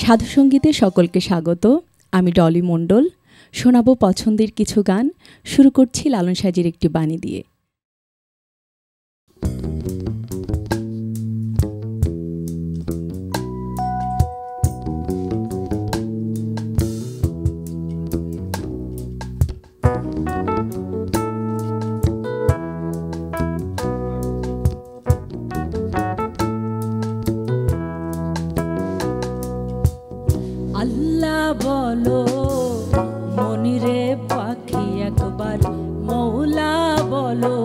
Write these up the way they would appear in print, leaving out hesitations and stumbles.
সাধুসঙ্গীতে সকলকে স্বাগত। আমি ডলি মণ্ডল। শোনাবো পছন্দের কিছু গান। শুরু করছি লালন সাজির একটি বাণী দিয়ে। আল্লাহ বলো মনিরে পাখি একবার, মৌলা বলো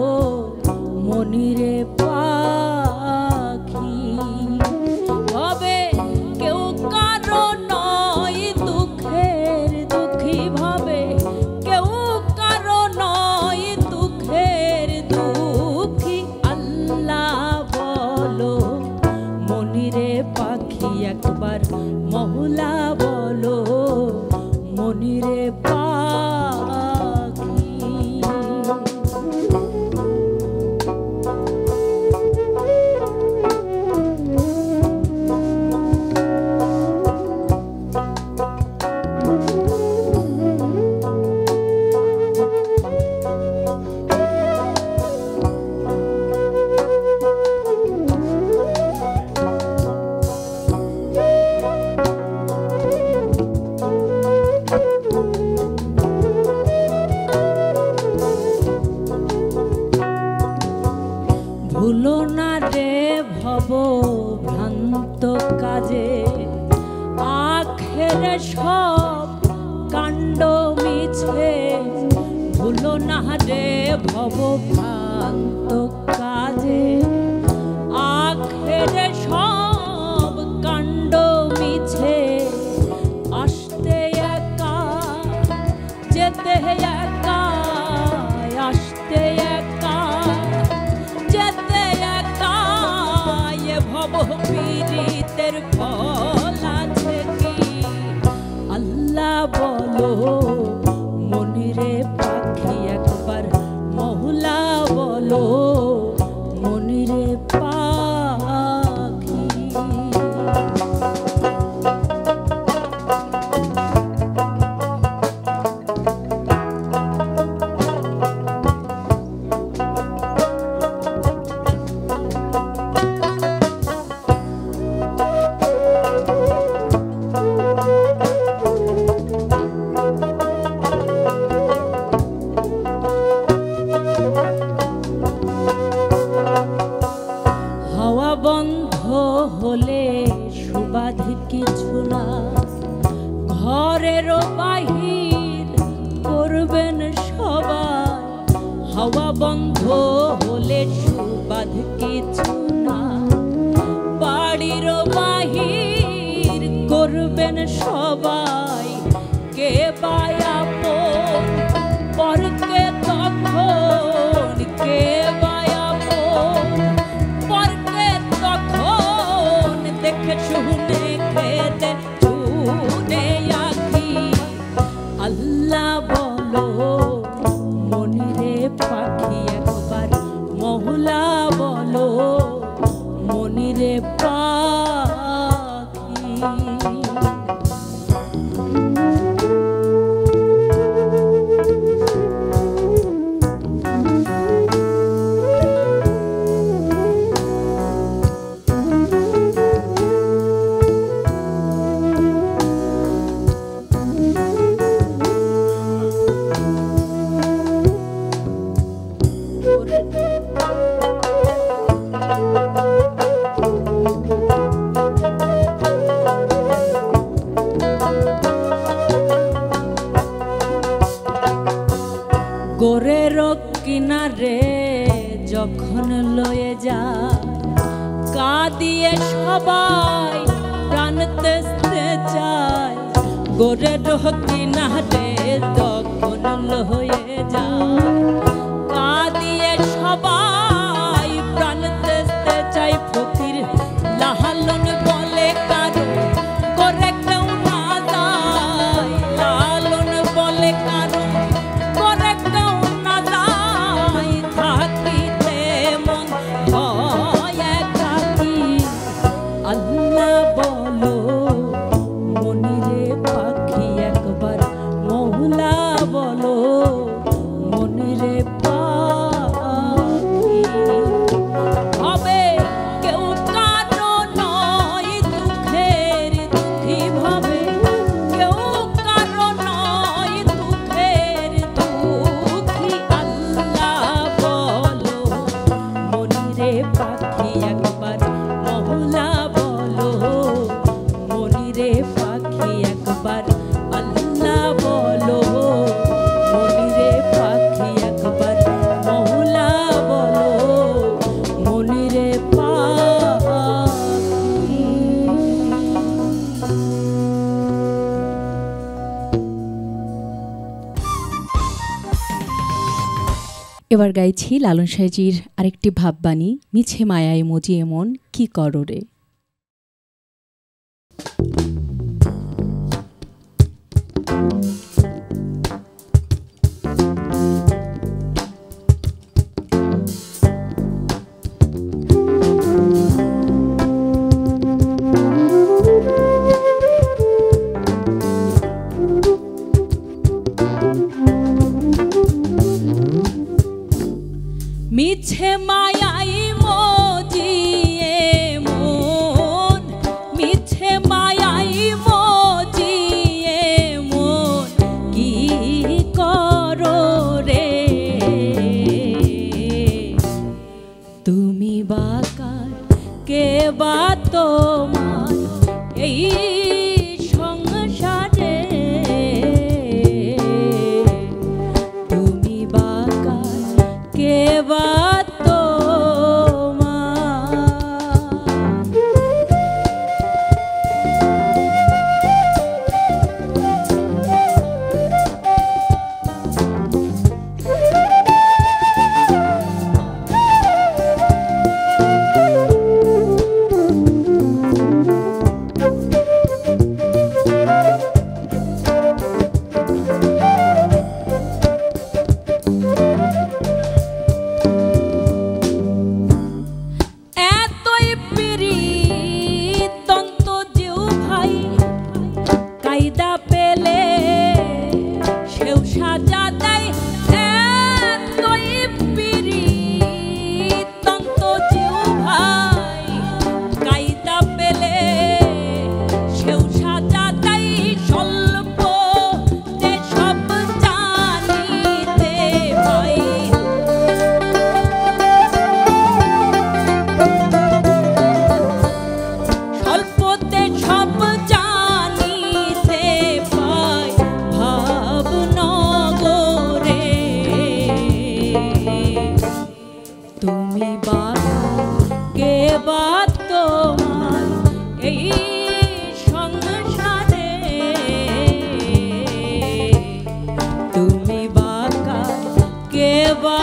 মনিরে পাখি। ভাবে কেউ কারো নয় দুঃখের দুঃখী, ভাবে কেউ কারো নয় দুঃখের দুঃখী। আল্লাহ বলো মনিরে পাখি একবার, মৌলা বলো মনিরে পাখি। ভুলো না রে ভব ভ্রান্ত কাজে, আখেরে সব কাণ্ড মিছে। ভুলো না রে ভব ভ্রান্ত কাজে, আখেরে সব কাণ্ড মিছে। আসতে একা যেতে একা, আসতে একা যেতে একা। এ ভব পীড়িতের ফল আছে কি? আল্লাহ বলো মনিরে পাখি একবার, মৌলা বলো মনিরে পাখি। হাওয়া বন্ধ হলে সুবাদ কিছু না, ঘরেরও বাহির করবেন সবাই। হাওয়া বন্ধ হলে সুবাদ কিছু না, বাড়িরও বাহির করবেন সবাই। কে বায়াপন পরকে তখন, কে বায়াপন পরকে তখন। দেখে শুনে খেতে শুনে আখি। আল্লাহ বলো মনিরে পাখি একবার, মৌলা বলো মনিরে পাখি। গোরের কিনারে যখন লয়ে যায়, কাঁদিয়ে সবাই প্রাণ তেজতে চায়। গোরের কিনারে যখন লয়ে যায়, কাঁদিয়ে সবাই প্রাণ তেজতে চায়। ফকির লালন বলে কারো করে কেউ না যায়, লালন বলে কারো করে কেউ না যায়। থাকিতে মন হয় একাকী। আল্লাহ বলো এবার গাইছি লালন সাঁইজির আরেকটি ভাববাণী, মিছে মায়ায় মজি এমন কি করো রে। মিছে মায়াই মজি এমন, মিছে মায়াই মজি এমন কি করো রে। তুমি বাকার কে বা তোমার এই সংসারে, তুমি বাকার কে বা তুমি বাকার কে বা তোমার এই সংসারে, তুমি বাকার কে বা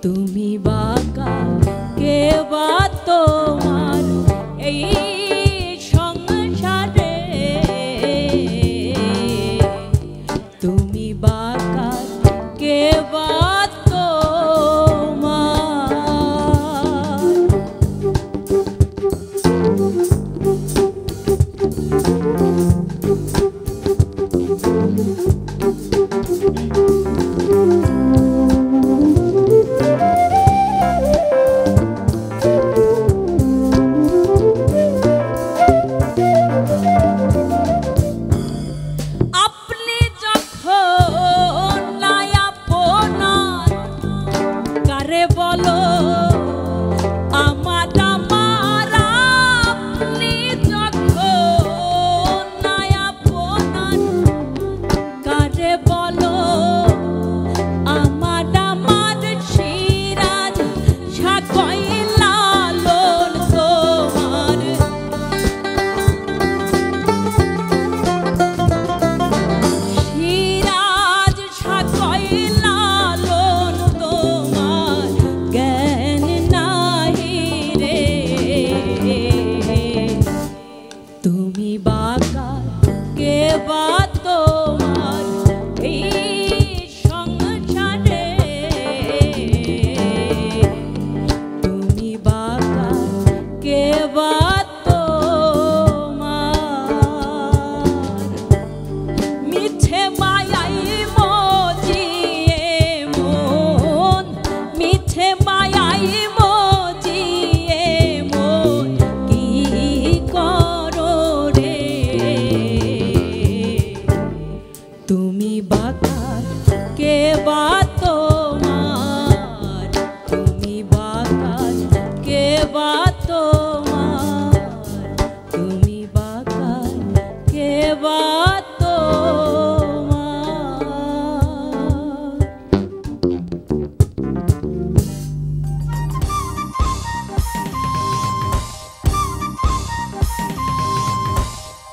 তুমি বাকার কে বা তোমার এই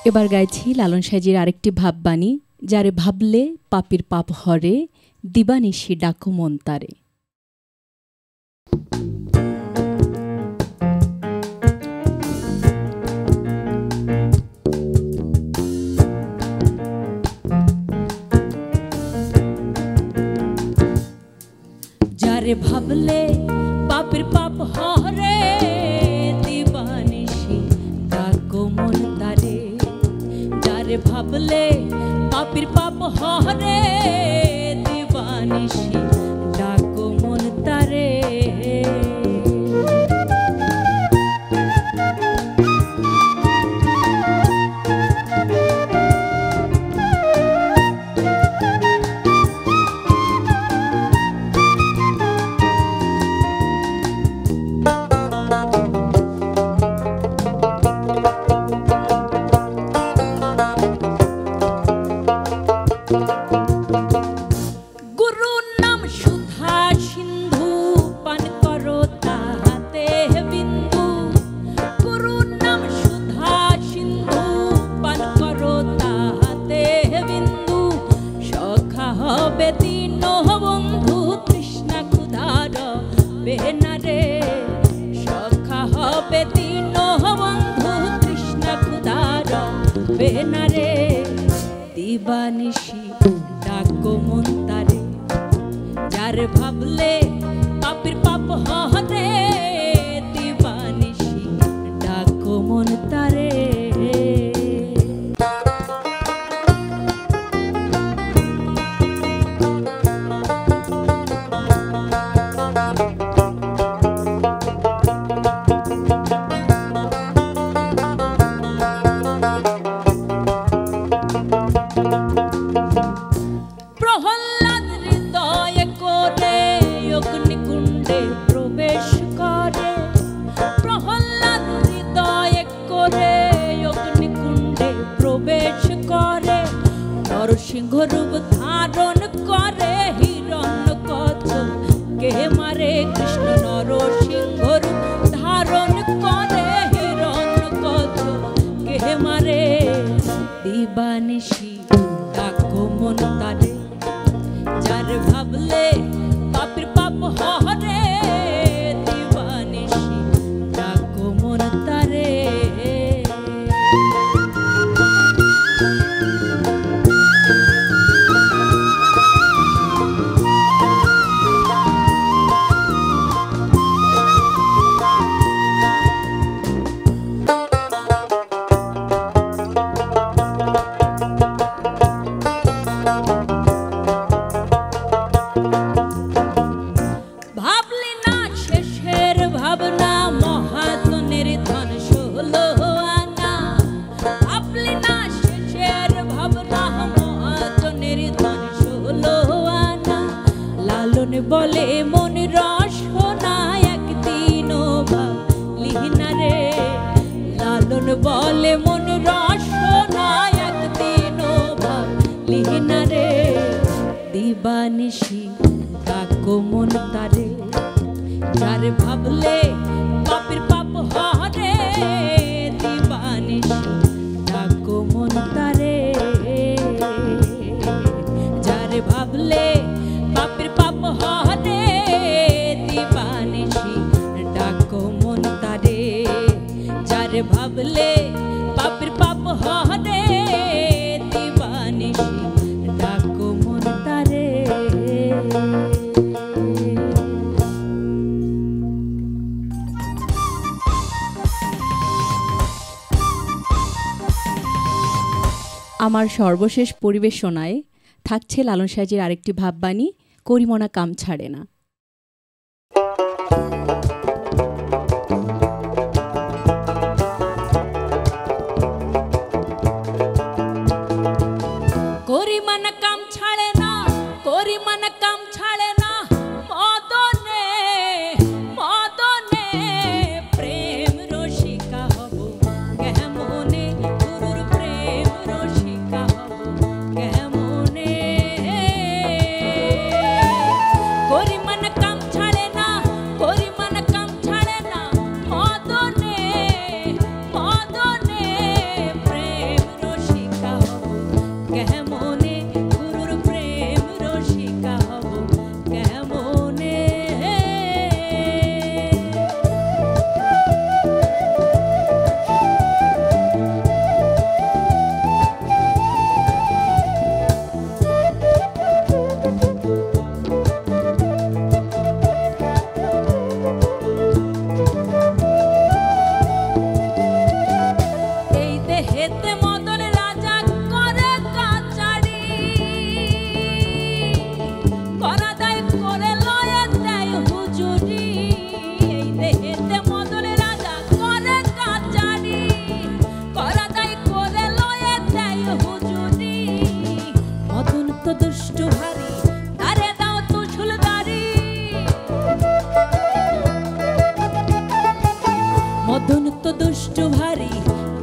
এবার গাইছি লালন সাইজির আরেকটি ভাববাণী, যারে ভাবলে পাপীর পাপ হরে, দিবানিশি ডাকো মন তারে। যারে ভাবলে পাপের পাপ হরে, দিবানিশি ডাকো মন তারে। যারে ভাবলে পাপের পাপ হরে, দিবানিশি ডাকো মন তারে। বেনারে দিবানিশি ডাকো মন তারে। যারে ভাবলে পাপের পাপ হরে, দিবানিশি ডাকো মন তারে। নরসিংহ রূপ ধারণ করে হিরণ্য কচ্ছপ কে মারে কৃষ্ণ। নরসিংহ রূপ ধারণ করে হিরণ্য কচ্ছপ কে মারে, দিবানিশি ডাকো মন তারে। যার ভাবলে পাপের পাপ হরে, দিবানিশি ডাকো মন তারে। বলে মন রসনা একদিন ভাবলিনা রে। লালন বলে মন রসনা একদিন ভাবলিনা রে, দিবানিশি ডাকো মন তারে। যারে ভাবলে পাপের পাপ হরে, দিবানিশি ডাকো মন তারে। যারে ভাবলে পাপের পাপ হরে, দিবানিশি ডাকো মন তারে। যারে ভাবলে পাপের পাপ হরে, দিবানিশি ডাকো মন তারে। আমার সর্বশেষ পরিবেশনায় থাকছে লালন সাইজির আরেকটি ভাববাণী, করিমনা কাম ছাড়ে না। করিমনা কাম ছাড়ে না, করিমনা কাম ছাড়ে না, মদনে মদনে প্রেম রসিকা হব কেমনে, গুরুর প্রেম রসিকা হব কেমনে। করিমনা মদন তো দুষ্ট ভারী,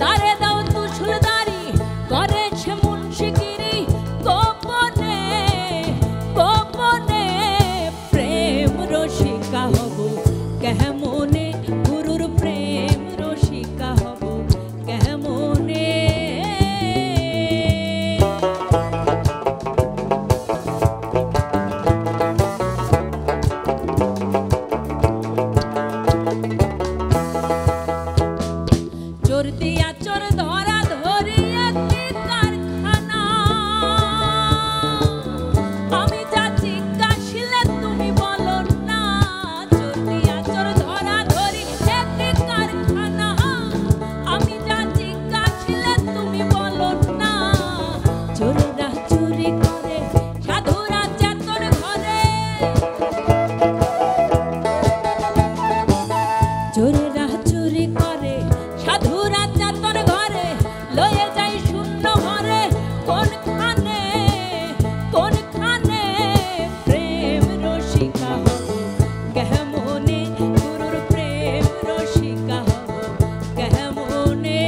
তারে দাও তুষুলদারি, করে সে মুন্সিগিরি গোপনে গোপনে। প্রেম রসিকা হব কেমনে, গুরুর প্রেম রসিকা হব কেমনে। চোর দিয়া চোর ধরা ধরি একটি কারখানা, আমি যা জিজ্ঞাসিলে তুমি বলো না। চোর দিয়া চোর ধরা ধরি একটি কারখানা, আমি যা জিজ্ঞাসিলে তুমি বলো না। চোরেরা চুরি করে সাধুরা চেতন ঘরে, চোরেরা চুরি করে সাধুরা চেতন ঘরে, লয়ে যাই শূন্য ঘরে কোনখানে কোনখানে। প্রেম রসিকা হব কেমনে, গুরুর প্রেম রসিকা হব কেমনে।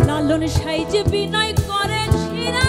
লালন সাইজ বিনয় করে শিরা